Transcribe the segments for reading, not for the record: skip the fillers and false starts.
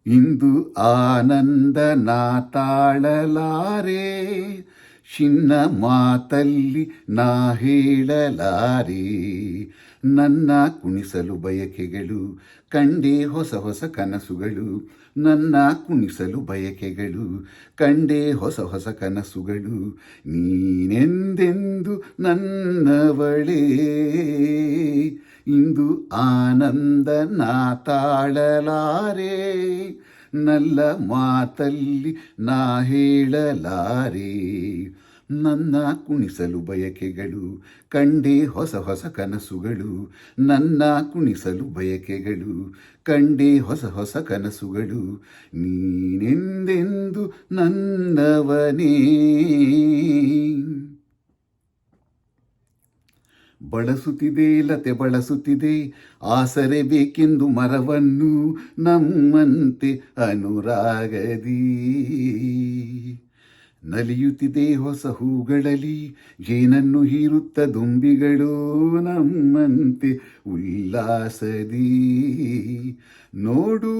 ಇಂದು ಆನಂದ ನಾ ತಾಳಲಾರೆ, ಚಿನ್ನ ಮಾತಲ್ಲಿ ನಾ ಹೇಳಲಾರೆ. ನನ್ನ ಕುಣಿಸಲು ಬಯಕೆಗಳು ಕಂಡೆ ಹೊಸ ಹೊಸ ಕನಸುಗಳು, ನನ್ನ ಕುಣಿಸಲು ಬಯಕೆಗಳು ಕಂಡೆ ಹೊಸ ಹೊಸ ಕನಸುಗಳು. ನೀನೆಂದೆಂದು ನನ್ನವಳೇ, ಇಂದು ಆನಂದ ನಾ ತಾಳಲಾರೆ, ನಲ್ಲ ಮಾತಲ್ಲಿ ನಾ ಹೇಳಲಾರೆ. ನನ್ನ ಕುಣಿಸಲು ಬಯಕೆಗಳು ಕಂಡೆ ಹೊಸ ಹೊಸ ಕನಸುಗಳು, ನನ್ನ ಕುಣಿಸಲು ಬಯಕೆಗಳು ಕಂಡೆ ಹೊಸ ಹೊಸ ಕನಸುಗಳು. ನೀನೆಂದೆಂದು ನನ್ನವನೇ. ಬಳಸುತ್ತಿದೆ ಲತೆ ಬಳಸುತ್ತಿದೆ ಆಸರೆ ಬೇಕೆಂದು ಮರವನ್ನು, ನಮ್ಮಂತೆ ಅನುರಾಗದಿ ನಲಿಯುತ್ತಿದೆ ಹೊಸ ಹೂಗಳಲ್ಲಿ, ಜೇನನ್ನು ಹೀರುತ್ತ ದುಂಬಿಗಳು ನಮ್ಮಂತೆ ಉಲ್ಲಾಸದಿ. ನೋಡು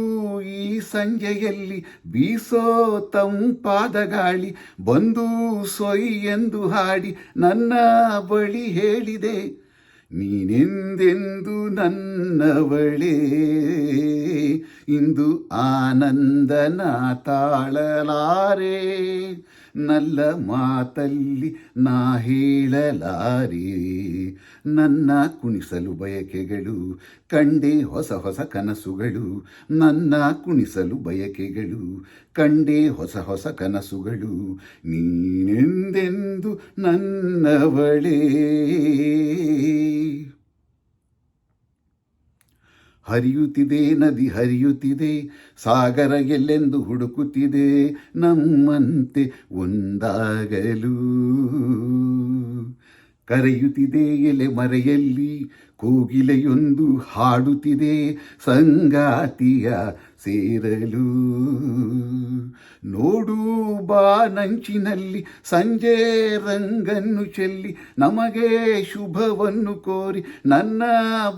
ಈ ಸಂಜೆಯಲ್ಲಿ ಬೀಸೋ ತಂಪಾದ ಗಾಳಿ, ಬಂದು ಸೊಯ್ ಎಂದು ಹಾಡಿ ನನ್ನ ಬಳಿ ಹೇಳಿದೆ, ನೀನೆಂದೆಂದು ನನ್ನವಳೇ. ಇಂದು ಆನಂದನ ತಾಳಲಾರೆ, ನಲ್ಲ ಮಾತಲ್ಲಿ ನಾ ಹೇಳಲಾರೆ. ನನ್ನ ಕುಣಿಸಲು ಬಯಕೆಗಳು ಕಂಡೆ ಹೊಸ ಹೊಸ ಕನಸುಗಳು, ನನ್ನ ಕುಣಿಸಲು ಬಯಕೆಗಳು ಕಂಡೆ ಹೊಸ ಹೊಸ ಕನಸುಗಳು. ನೀನೆಂದೆಂದು ನನ್ನವಳೇ. ಹರಿಯುತ್ತಿದೆ ನದಿ ಹರಿಯುತ್ತಿದೆ, ಸಾಗರ ಎಲ್ಲೆಂದು ಹುಡುಕುತ್ತಿದೆ ನಮ್ಮಂತೆ ಒಂದಾಗಲು. ಕರೆಯುತ್ತಿದೆ ಎಲೆ ಮರೆಯಲ್ಲಿ, ಕೋಗಿಲೆಯೊಂದು ಹಾಡುತ್ತಿದೆ ಸಂಗಾತಿಯ ಸೇರಲು. ನೋಡು ಬಾನಂಚಿನಲ್ಲಿ ಸಂಜೆ ರಂಗನ್ನು ಚೆಲ್ಲಿ, ನಮಗೆ ಶುಭವನ್ನು ಕೋರಿ ನನ್ನ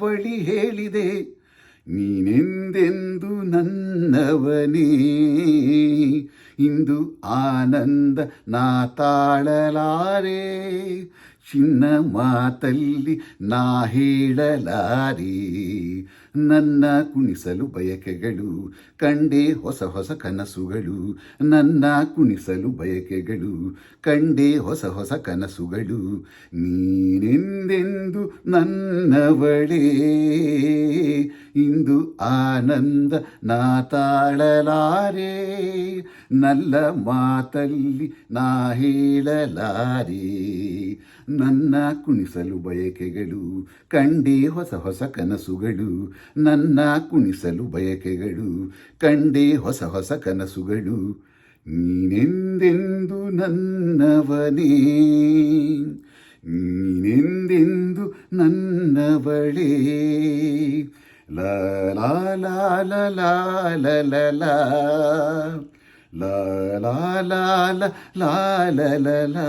ಬಳಿ ಹೇಳಿದೆ, ನೀನೆಂದೆಂದು ನನ್ನವನೇ. ಇಂದು ಆನಂದ ನಾ ತಾಳಲಾರೆ, ಚಿನ್ನ ಮಾತಲ್ಲಿ ನಾ ಹೇಳಲಾರೆ. ನನ್ನ ಕುಣಿಸಲು ಬಯಕೆಗಳು ಕಂಡೆ ಹೊಸ ಹೊಸ ಕನಸುಗಳು, ನನ್ನ ಕುಣಿಸಲು ಬಯಕೆಗಳು ಕಂಡೆ ಹೊಸ ಹೊಸ ಕನಸುಗಳು. ನೀನೆಂದೆಂದು ನನ್ನವಳೇ, ಇಂದು ಆನಂದ ನಾ ತಾಳಲಾರೆ, ನಲ್ಲ ಮಾತಲ್ಲಿ ನಾ ಹೇಳಲಾರೆ. ನನ್ನ ಕುಣಿಸಲು ಬಯಕೆಗಳು ಕಂಡೆ ಹೊಸ ಹೊಸ ಕನಸುಗಳು, ನನ್ನ ಕುಣಿಸಲು ಬಯಕೆಗಳು ಕಂಡೆ ಹೊಸ ಹೊಸ ಕನಸುಗಳು. ನೀನೆಂದೆಂದು ನನ್ನವನೇ, ನೀನೆಂದೆಂದು ನನ್ನವಳೇ. ಲಾ ಲಾ ಲಾ ಲಾ ಲಾ ಲಾ ಲಾ ಲಾ ಲಾ ಲಾ ಲಾ ಲಾ ಲಾ ಲಾ ಲಾ.